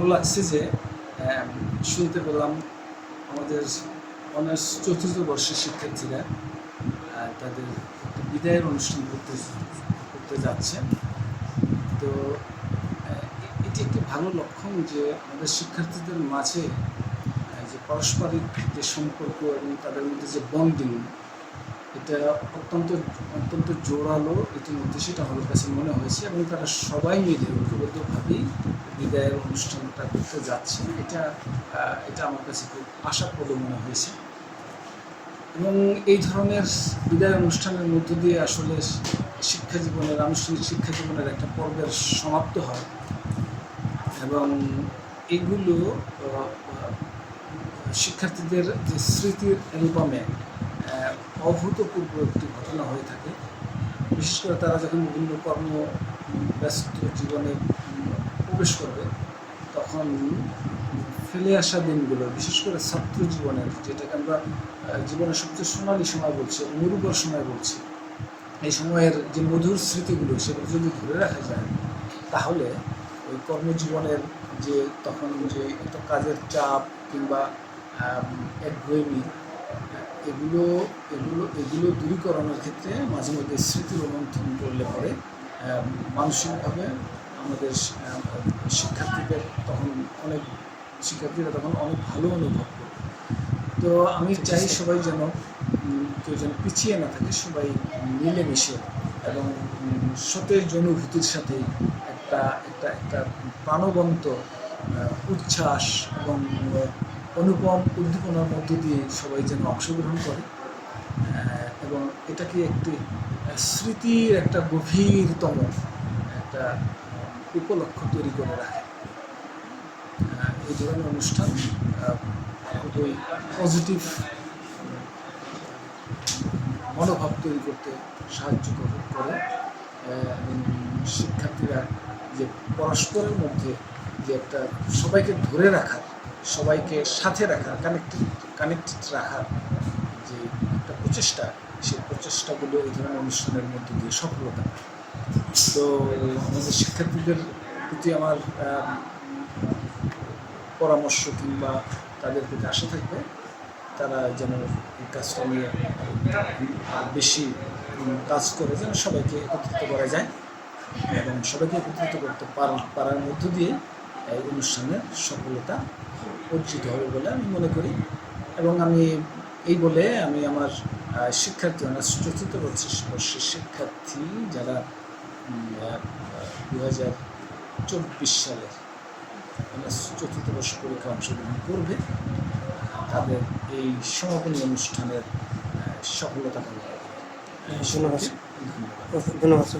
ভালো লাগছে যে শুনতে পেলাম আমাদের অনার্স চতুর্থ বর্ষের শিক্ষার্থীরা তাদের একটা বিদায়ের অনুষ্ঠান করতে যাচ্ছে। তো এটি একটি ভালো লক্ষণ যে আমাদের শিক্ষার্থীদের মাঝে যে পারস্পরিক যে সম্পর্ক এবং তাদের মধ্যে যে বন্ডিং, এটা অত্যন্ত জোরালো ইতিমধ্যে, সেটা আমার কাছে মনে হয়েছে। এবং তারা সবাই মিলে ঐক্যবদ্ধভাবেই বিদায়ের অনুষ্ঠানটা করতে যাচ্ছে। এটা আমার কাছে খুব আশাপ্রদ মনে হয়েছে। এবং এই ধরনের বিদায় অনুষ্ঠানের মধ্য দিয়ে আসলে আনুষ্ঠানিক শিক্ষা জীবনের একটা পর্বের সমাপ্ত হয়। এবং এগুলো শিক্ষার্থীদের যে স্মৃতির অ্যালবামে অভূতপূর্ব একটি ঘটনা হয়ে থাকে। বিশেষ করে তারা যখন বিভিন্ন ব্যস্ত জীবনে প্রবেশ করবে, তখন ফেলে আসা দিনগুলো, বিশেষ করে ছাত্র জীবনের, যেটাকে আমরা জীবনের সবচেয়ে সোনালি সময় বলছি, অনুর্বর সময় বলছি, এই সময়ের যে মধুর স্মৃতিগুলো, সেগুলো যদি ধরে রাখা যায়, তাহলে ওই কর্মজীবনের যে তখন যে একটা কাজের চাপ কিংবা একঘেয়েমি, এগুলো এগুলো এগুলো দূরীকরণের ক্ষেত্রে মাঝে মধ্যে স্মৃতি রোমন্থন করলে পরে মানসিকভাবে আমাদের শিক্ষার্থীরা তখন অনেক ভালো অনুভব করবে। তো আমি চাই সবাই যেন কেউ যেন পিছিয়ে না থাকে, সবাই মিলেমিশে এবং সতেজ অনুভূতির সাথে একটা একটা একটা প্রাণবন্ত উচ্ছ্বাস এবং অনুপম উদ্দীপনার মধ্য দিয়ে সবাই যেন অংশগ্রহণ করে এবং এটাকে একটি স্মৃতির একটা গভীরতম একটা উপলক্ষ তৈরি করে রাখে। এই ধরনের অনুষ্ঠান খুবই পজিটিভ মনোভাব তৈরি করতে সাহায্য করে এবং শিক্ষার্থীরা যে পরস্পরের মধ্যে যে একটা সবাইকে ধরে রাখার, সবাইকে সাথে রাখার, কানেক্টেড রাখার যে একটা প্রচেষ্টা, সেই প্রচেষ্টাগুলো এই ধরনের অনুষ্ঠানের মধ্যে দিয়ে সফলতা পায়। তো আমাদের শিক্ষার্থীদের প্রতি আমার পরামর্শ কিংবা তাদের প্রতি আশা থাকবে, তারা যেন এই কাজটা নিয়ে বেশি কাজ করে, যেন সবাইকে একত্রিত করা যায় এবং সবাইকে একত্রিত করতে পারার মধ্য দিয়ে এই অনুষ্ঠানের সফলতা অর্জিত হবে বলে আমি মনে করি। এবং আমি আমার শিক্ষার্থী, অনার্স চতুর্থ বর্ষের শিক্ষার্থী যারা 2024 সালের অনার্স চতুর্থ বর্ষ পরীক্ষা অংশগ্রহণ করবে, তাদের এই সমাপনী অনুষ্ঠানের সফলতা কামনা করি। ধন্যবাদ।